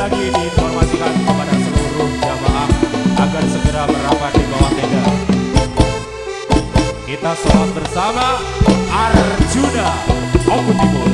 lagi diinformasikan kepada seluruh jamaah agar segera merapat di bawah tenda. Kita sholat bersama Arjuna Oku Timur.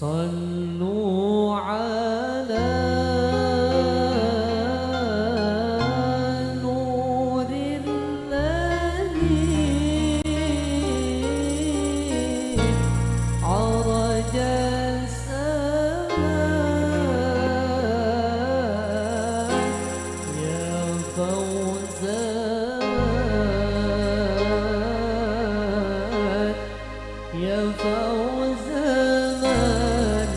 صلوا على نور الذي عرج السماء يا فوز يا فوز من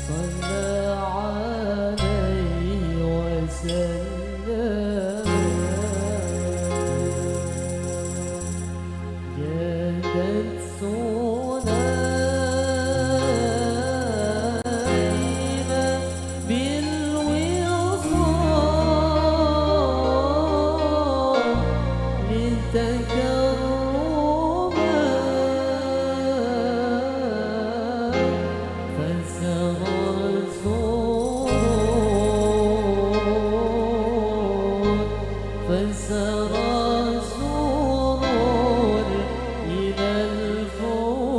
صلى عليه وسلم جادت سليم بالوصال لتكرم فسر السرور إلى الفؤاد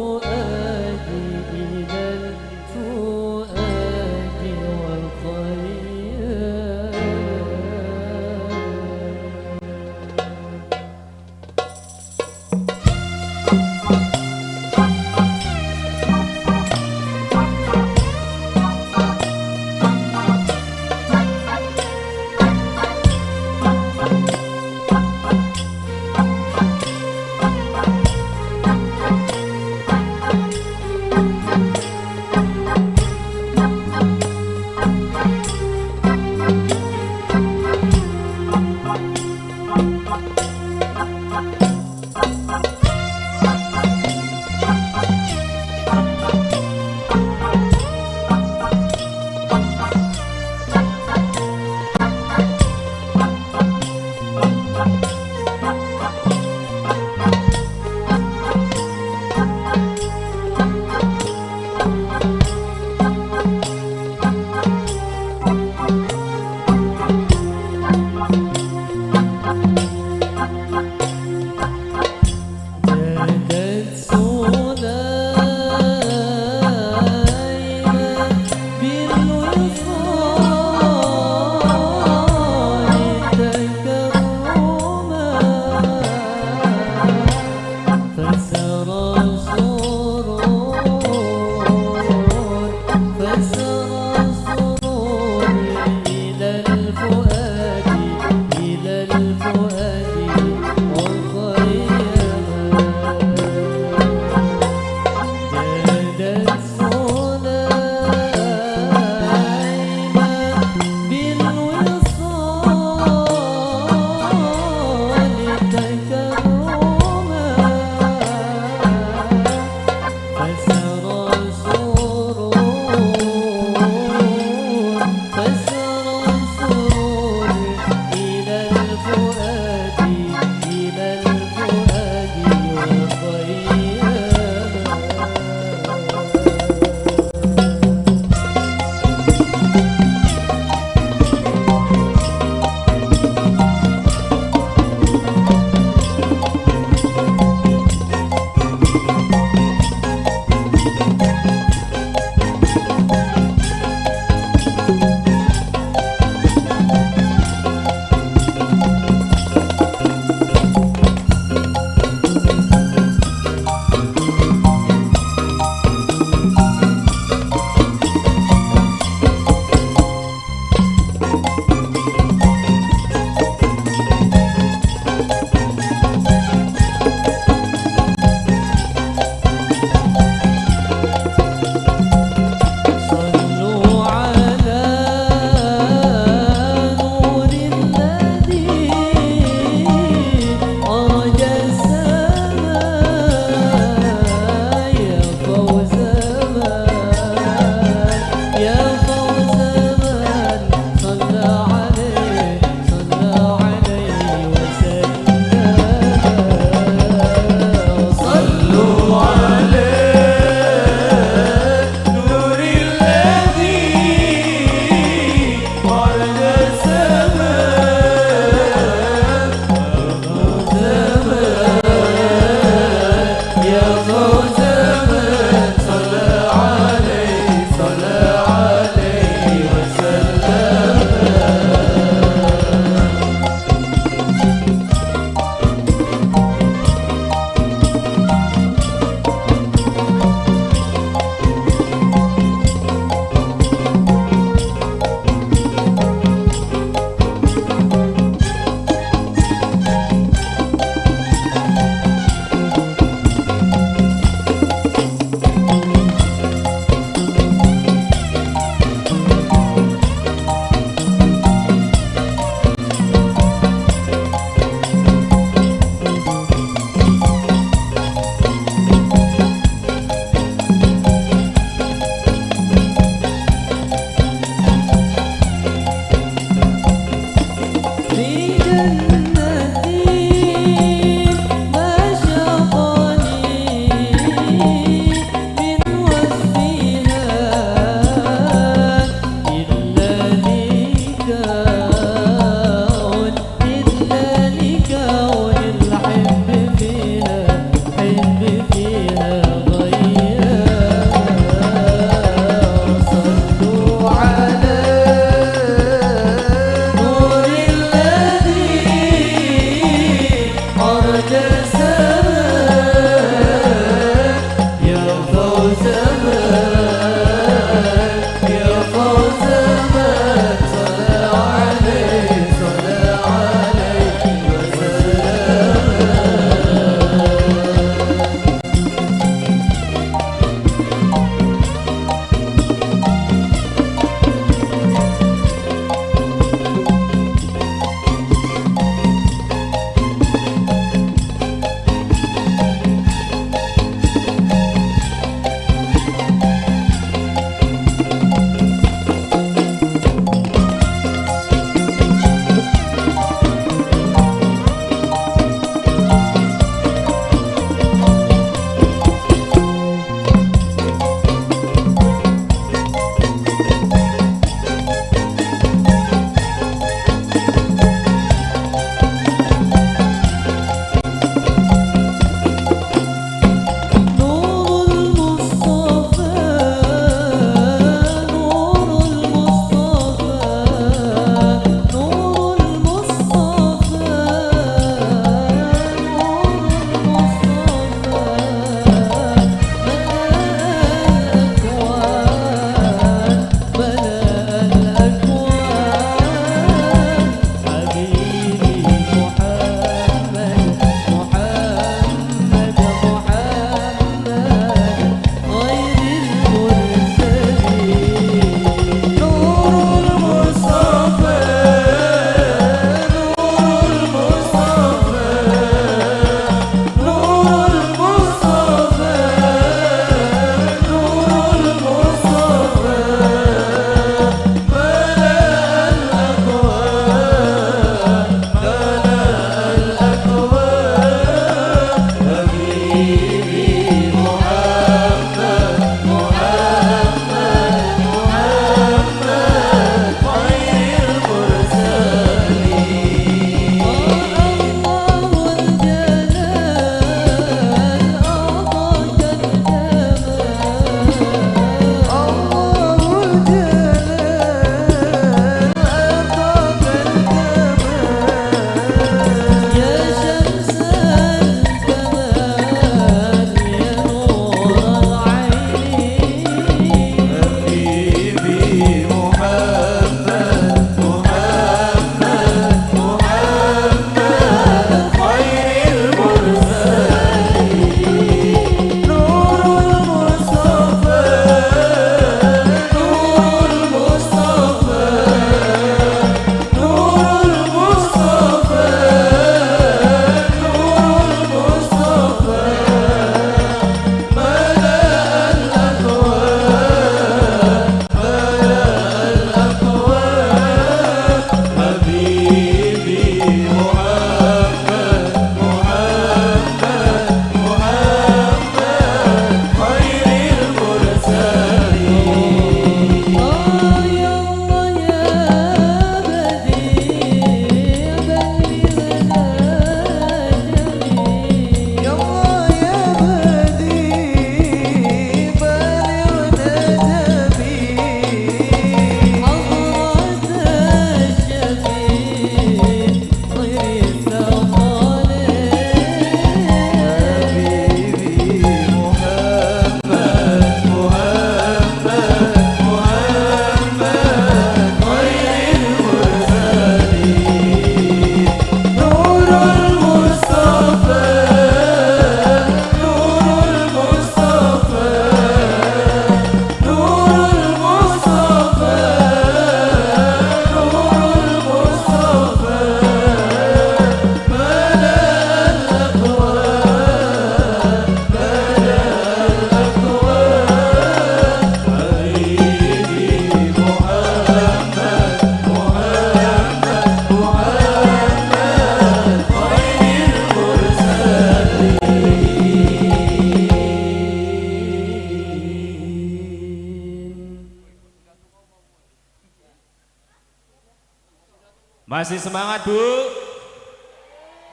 Masih semangat Bu?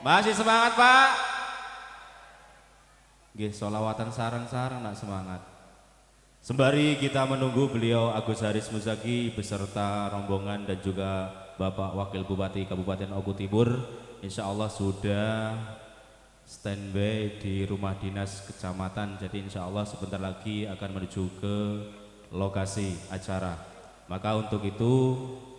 Masih semangat Pak? Nggih, solawatan sarang-sarang nak semangat. Sembari kita menunggu beliau Agus Haris Muzaki beserta rombongan dan juga Bapak Wakil Bupati Kabupaten Oku Timur, insya Allah sudah standby di rumah dinas kecamatan. Jadi insya Allah sebentar lagi akan menuju ke lokasi acara. Maka untuk itu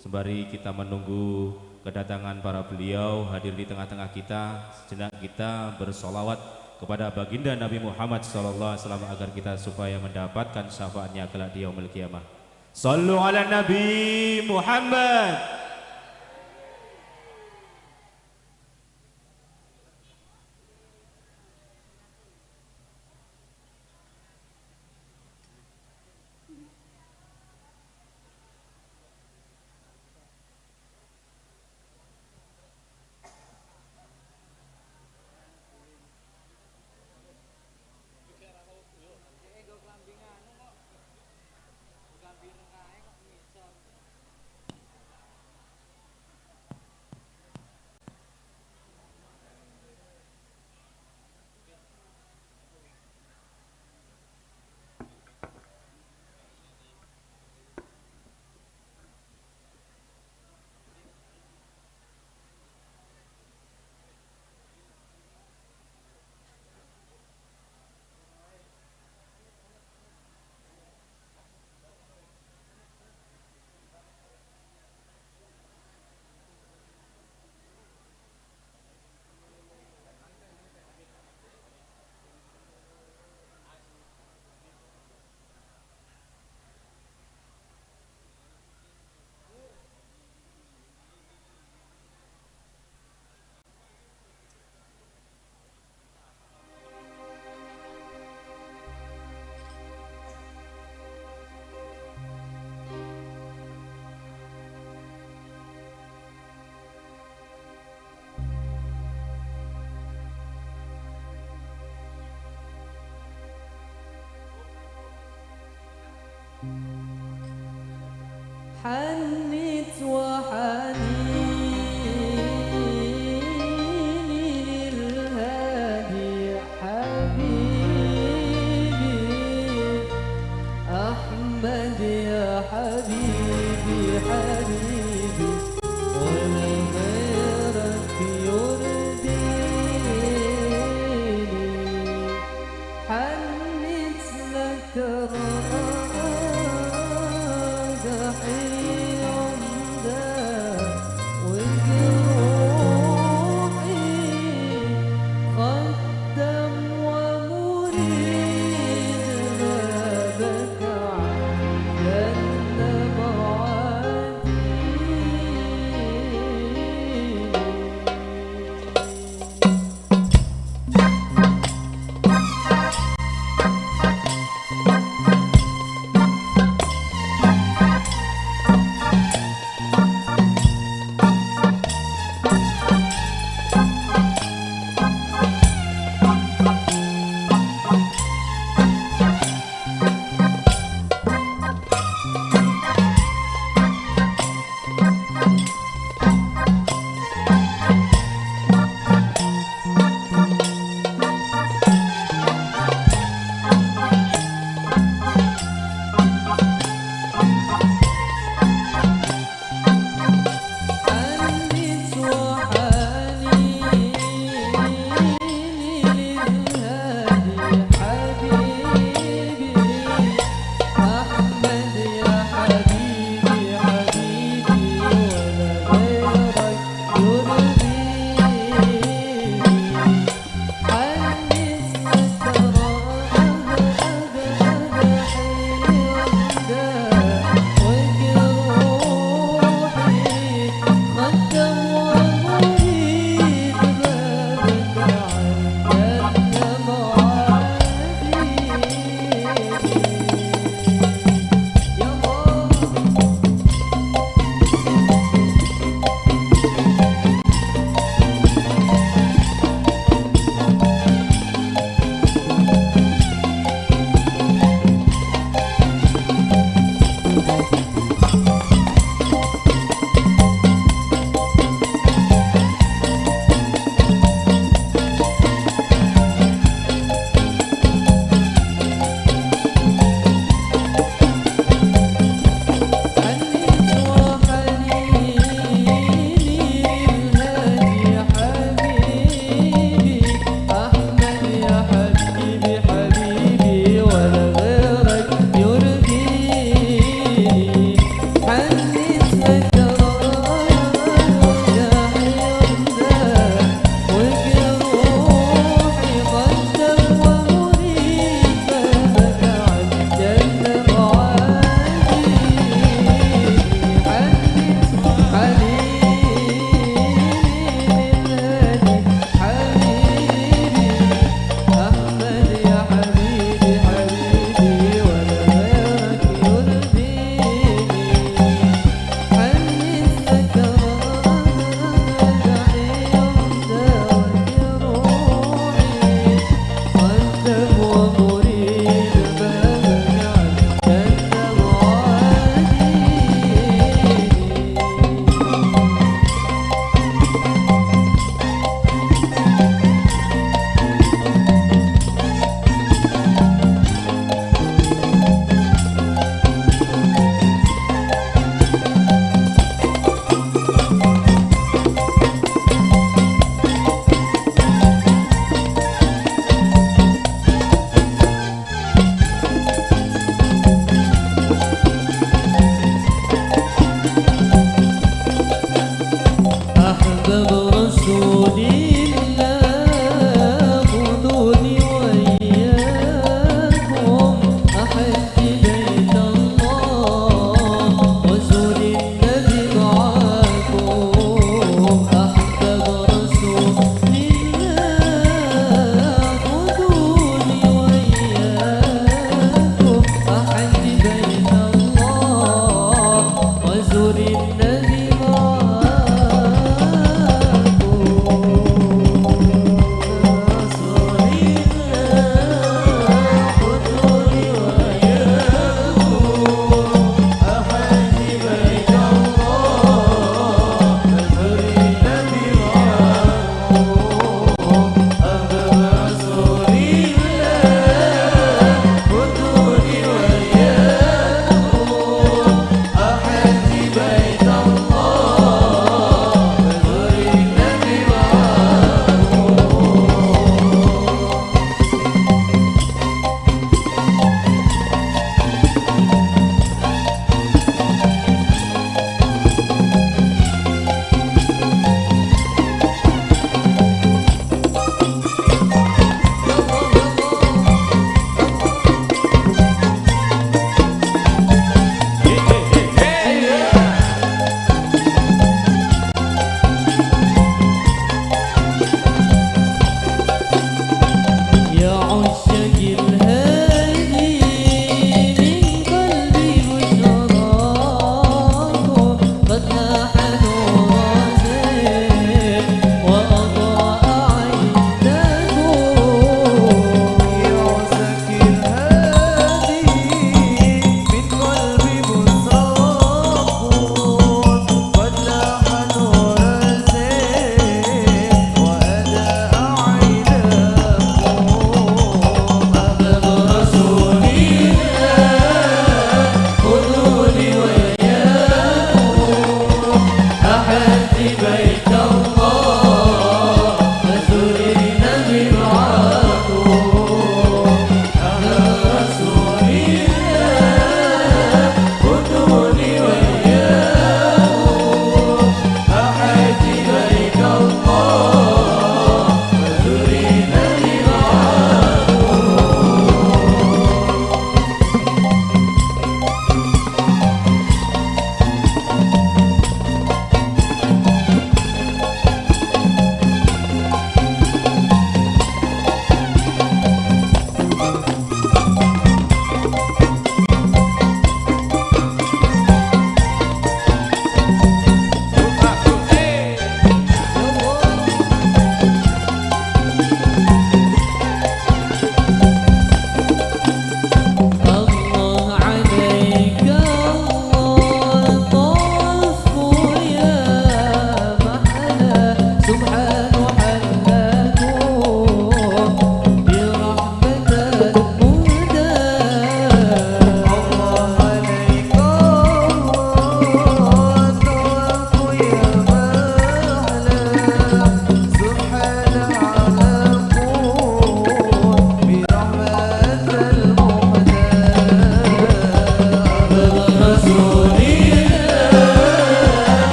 sembari kita menunggu kedatangan para beliau hadir di tengah-tengah kita, sejenak kita bersolawat kepada baginda Nabi Muhammad SAW agar kita supaya mendapatkan syafaatnya kelak di yaumil qiyamah. Sallu ala Nabi Muhammad. حنت وحنيني للهادي حبيبي أحمد يا حبيبي حبيبي ولا غيرك يرضيني حنت لك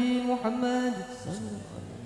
حبيبي محمد صلى الله عليه وسلم.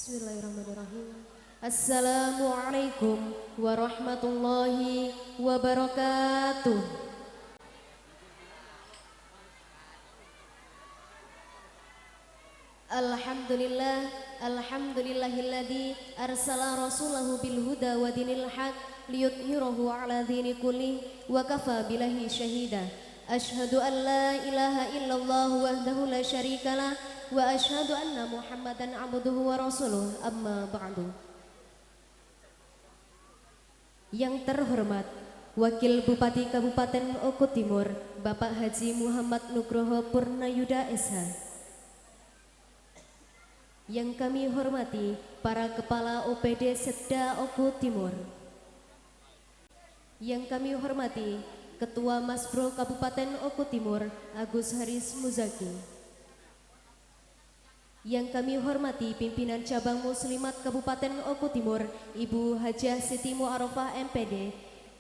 Bismillahirrahmanirrahim. Assalamualaikum warahmatullahi wabarakatuh. Alhamdulillah, alhamdulillahilladzi arsala rasulahu bil huda wa dinil haq liyudhhirahu ala dini kulli wa kafa billahi syahida. Asyhadu an la ilaha illallah wahdahu la syarikalah wa asyhadu anna Muhammadan abduhu wa rasuluh, amma ba'du. Yang terhormat Wakil Bupati Kabupaten Oku Timur Bapak Haji Muhammad Nugroho Purnayuda SH. Yang kami hormati para Kepala OPD Setda Oku Timur. Yang kami hormati Ketua Masbro Kabupaten Oku Timur Agus Haris Muzaki. Yang kami hormati pimpinan cabang Muslimat Kabupaten Oku Timur Ibu Hajah Siti Mu'arofah MPD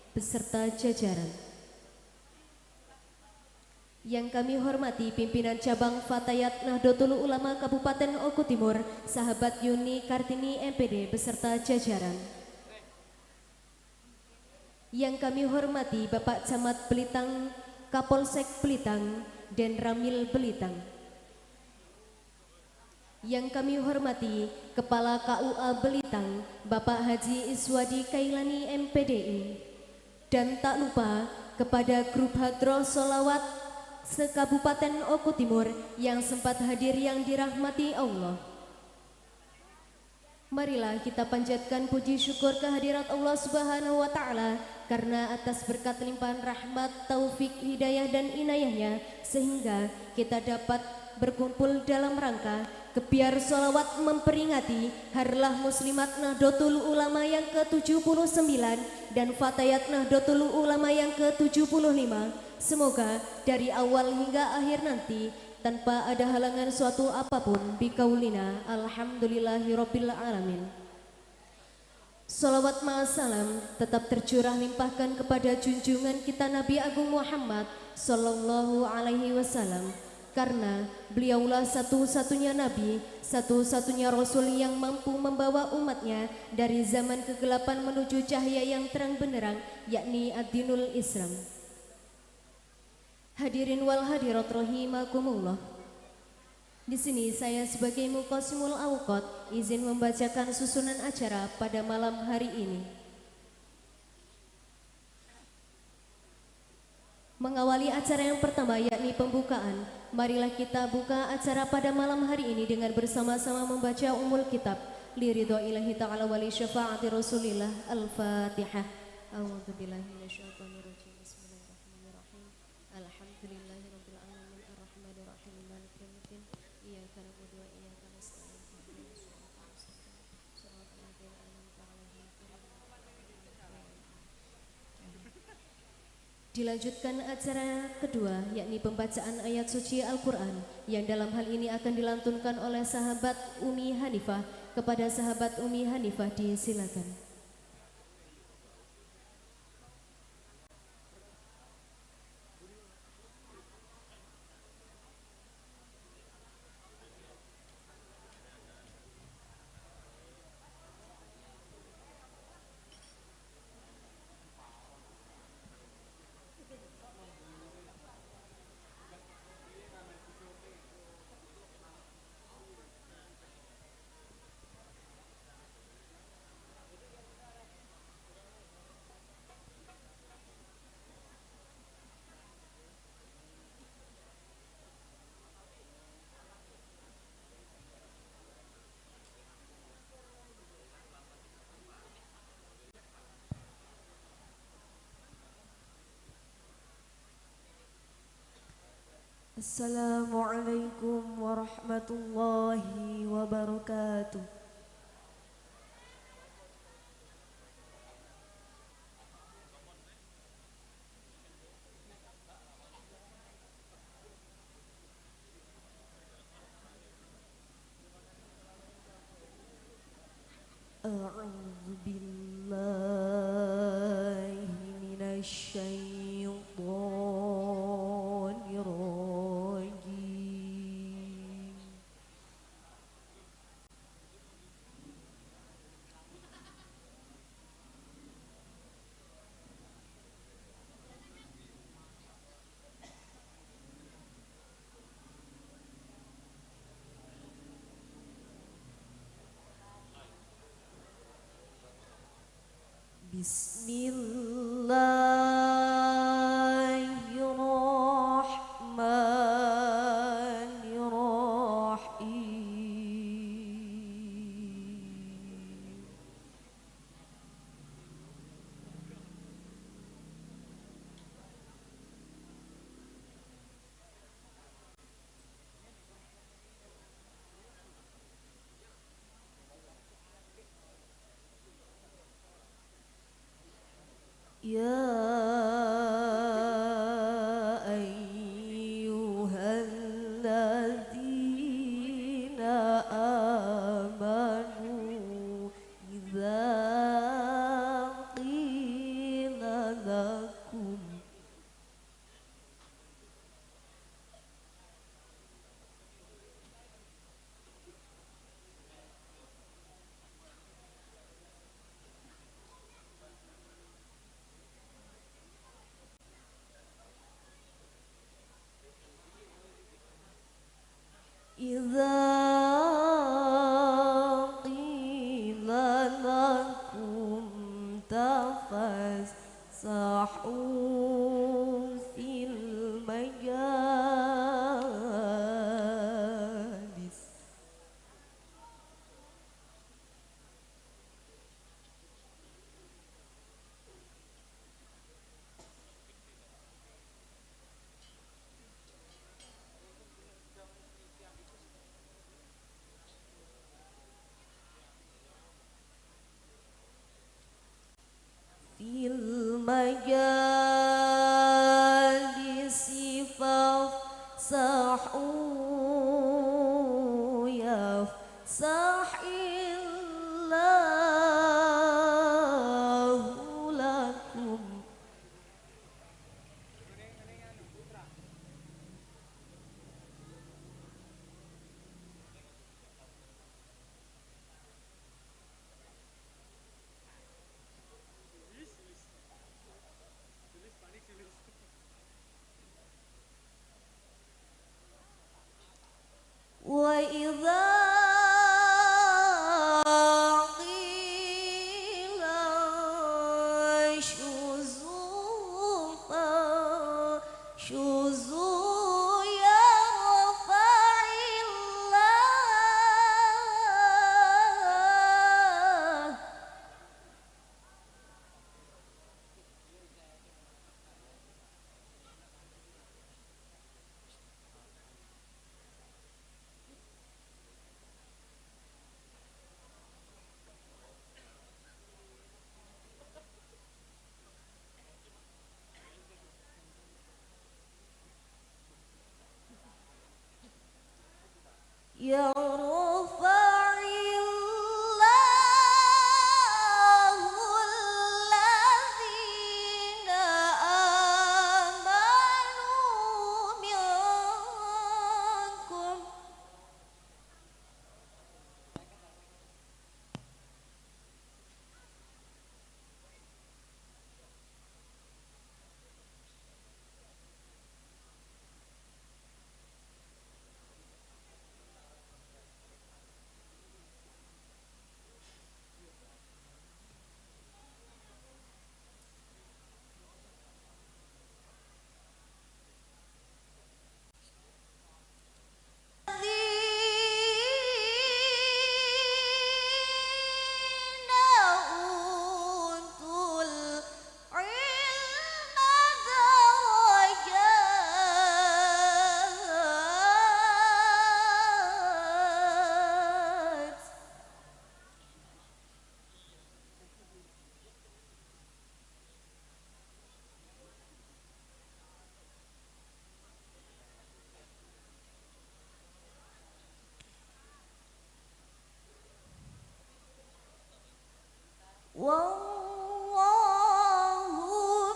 beserta jajaran. Yang kami hormati pimpinan cabang Fatayat Nahdlatul Ulama Kabupaten Oku Timur, sahabat Yuni Kartini MPD beserta jajaran. Yang kami hormati Bapak Camat Belitang, Kapolsek Belitang, dan Ramil Belitang. Yang kami hormati Kepala KUA Belitang, Bapak Haji Iswadi Kailani MPDI. Dan tak lupa kepada grup Hadroh Solawat se-Kabupaten Oku Timur yang sempat hadir yang dirahmati Allah. Marilah kita panjatkan puji syukur kehadirat Allah Subhanahu wa Ta'ala karena atas berkat limpahan rahmat, taufik, hidayah dan inayahnya sehingga kita dapat berkumpul dalam rangka kebiar sholawat memperingati Harlah Muslimat Nahdlatul Ulama yang ke-79 dan Fatayat Nahdlatul Ulama yang ke-75. Semoga dari awal hingga akhir nanti tanpa ada halangan suatu apapun bikaulina alhamdulillahirabbil alamin. Salawat ma'asalam tetap tercurah limpahkan kepada junjungan kita Nabi Agung Muhammad sallallahu alaihi wasallam, karena beliaulah satu-satunya nabi, satu-satunya rasul yang mampu membawa umatnya dari zaman kegelapan menuju cahaya yang terang benderang, yakni ad-dinul Islam. Hadirin wal hadirat rahimakumullah. Di sini saya sebagai Muqassimul Awqat izin membacakan susunan acara pada malam hari ini. Mengawali acara yang pertama yakni pembukaan, marilah kita buka acara pada malam hari ini dengan bersama-sama membaca Ummul Kitab liridho ilahi ta'ala wali syafaati rasulillah. Al-Fatihah. A'udzubillahi minasyaitonir rajim. Bismillahirrahmanirrahim. Alhamdulillahirabbil alamin arrahmanir rahim maliki yaumiddin. Iyyaka na'budu wa iyyaka nasta'in. Ihdinas siratal mustaqim. Shiratal ladzina an'amta 'alaihim Dilanjutkan acara kedua yakni pembacaan ayat suci Al-Quran yang dalam hal ini akan dilantunkan oleh sahabat Umi Hanifah. Kepada sahabat Umi Hanifah disilakan. Assalamualaikum warahmatullahi wabarakatuh. A'udzu billahi minasy syaithanir rajim. Bismillahirrahmanirrahim. Ya المجالس فافسحوا يفسح الله لكم. وإذا قيل شذوا فشذوا يرفع الله. يرفع الله الذين آمنوا منكم الذين أوتوا العلم درجات. والله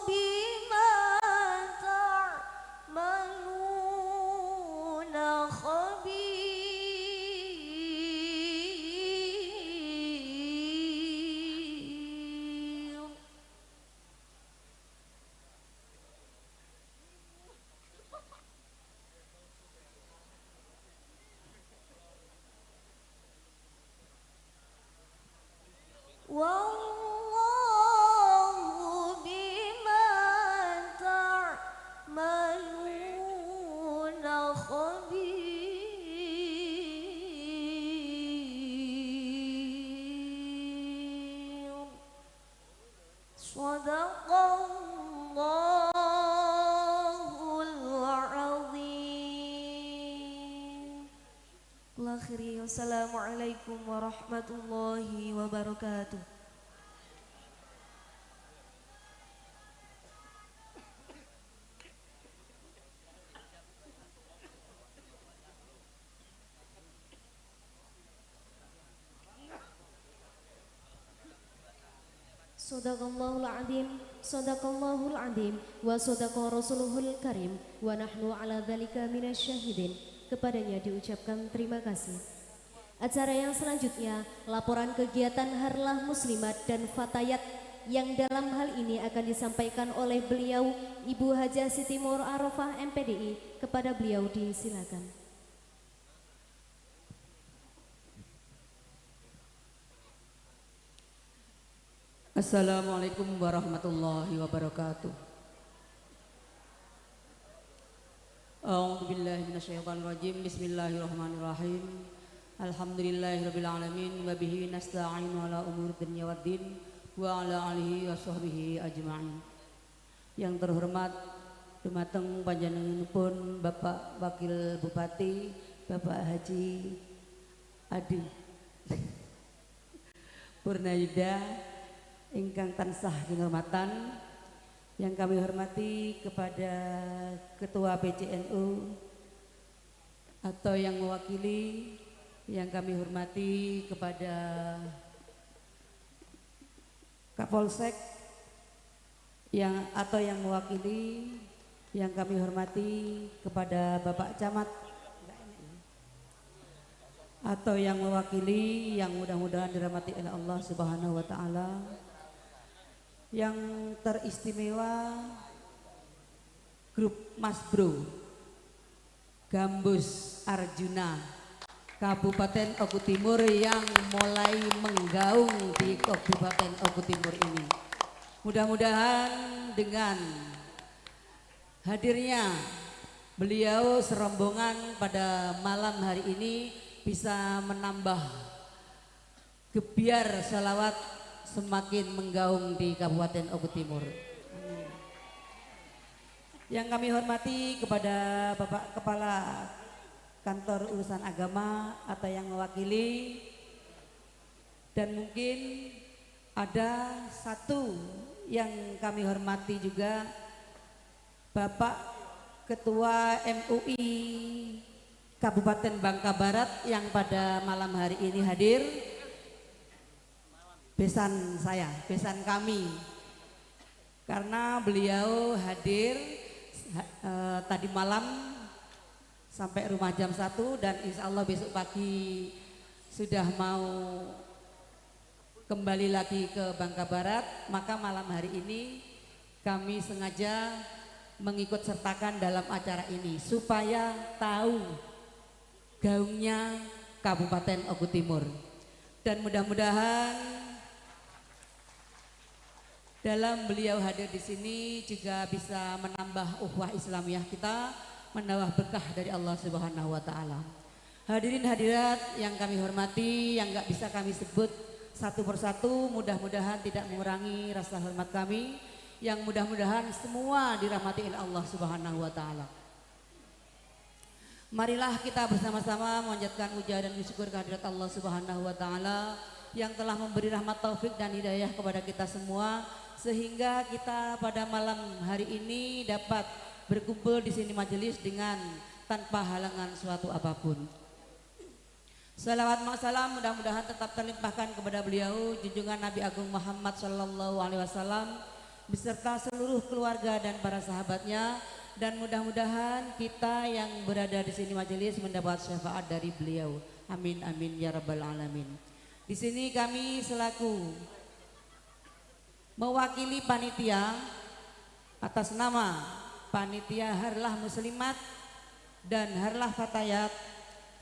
بما تعملون خبير. والله بما تعملون خبير. صدق الله العظيم. Akhiri, wassalamualaikum warahmatullahi wabarakatuh. Sadaqallahul azim, sadaqallahul azim, wa sadaqa rasuluhul karim, wa nahnu ala dzalika minasyahidin. Kepadanya diucapkan terima kasih. Acara yang selanjutnya, laporan kegiatan Harlah Muslimat dan Fatayat yang dalam hal ini akan disampaikan oleh beliau Ibu Hajah Siti Mur Arafah MPDI. Kepada beliau disilakan. Assalamualaikum warahmatullahi wabarakatuh. A'udzubillahi minasyaitonirrajim. Bismillahirrahmanirrahim. Alhamdulillahirabbil alamin wa bihi nasta'inu ala umuri dunya waddin wa ala alihi wa sahbihi ajma'in. Yang terhormat dumateng panjenenganipun Bapak Wakil Bupati, Bapak Haji Adi Purnayuda ingkang tansah kinurmatan, yang kami hormati kepada Ketua PCNU atau yang mewakili, yang kami hormati kepada Kapolsek atau yang mewakili, yang kami hormati kepada Bapak Camat atau yang mewakili, yang mudah-mudahan dirahmati oleh Allah Subhanahu wa taala. Yang teristimewa grup Mas Bro Gambus Arjuna Kabupaten Oku Timur yang mulai menggaung di Kabupaten Oku Timur ini. Mudah-mudahan dengan hadirnya beliau serombongan pada malam hari ini bisa menambah gebiar salawat semakin menggaung di Kabupaten Oku Timur. Amin. Yang kami hormati kepada Bapak Kepala Kantor Urusan Agama atau yang mewakili, dan mungkin ada satu yang kami hormati juga Bapak Ketua MUI Kabupaten Bangka Barat yang pada malam hari ini hadir. Besan saya, besan kami, karena beliau hadir tadi malam sampai rumah jam 1 dan insya Allah besok pagi sudah mau kembali lagi ke Bangka Barat. Maka malam hari ini kami sengaja mengikut sertakan dalam acara ini supaya tahu gaungnya Kabupaten Oku Timur, dan mudah-mudahan dalam beliau hadir di sini juga bisa menambah ukhuwah Islamiyah kita, menambah berkah dari Allah Subhanahu wa taala. Hadirin hadirat yang kami hormati, yang gak bisa kami sebut satu persatu, mudah-mudahan tidak mengurangi rasa hormat kami, yang mudah-mudahan semua dirahmati oleh Allah Subhanahu wa taala. Marilah kita bersama-sama memanjatkan puja dan syukur kehadirat Allah Subhanahu wa taala yang telah memberi rahmat taufik dan hidayah kepada kita semua, sehingga kita pada malam hari ini dapat berkumpul di sini majelis dengan tanpa halangan suatu apapun. Salawat salam mudah-mudahan tetap terlimpahkan kepada beliau junjungan Nabi Agung Muhammad sallallahu alaihi wasallam beserta seluruh keluarga dan para sahabatnya, dan mudah-mudahan kita yang berada di sini majelis mendapat syafaat dari beliau. Amin amin ya rabbal alamin. Di sini kami selaku mewakili panitia atas nama panitia Harlah Muslimat dan Harlah Fatayat,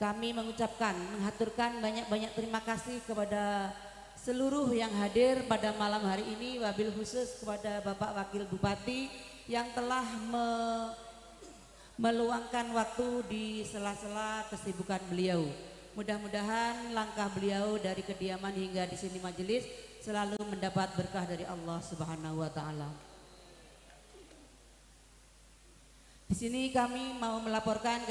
kami mengucapkan, menghaturkan banyak-banyak terima kasih kepada seluruh yang hadir pada malam hari ini, wabil khusus kepada Bapak Wakil Bupati yang telah meluangkan waktu di sela-sela kesibukan beliau. Mudah-mudahan langkah beliau dari kediaman hingga di sini majelis selalu mendapat berkah dari Allah Subhanahu wa taala. Di sini kami mau melaporkan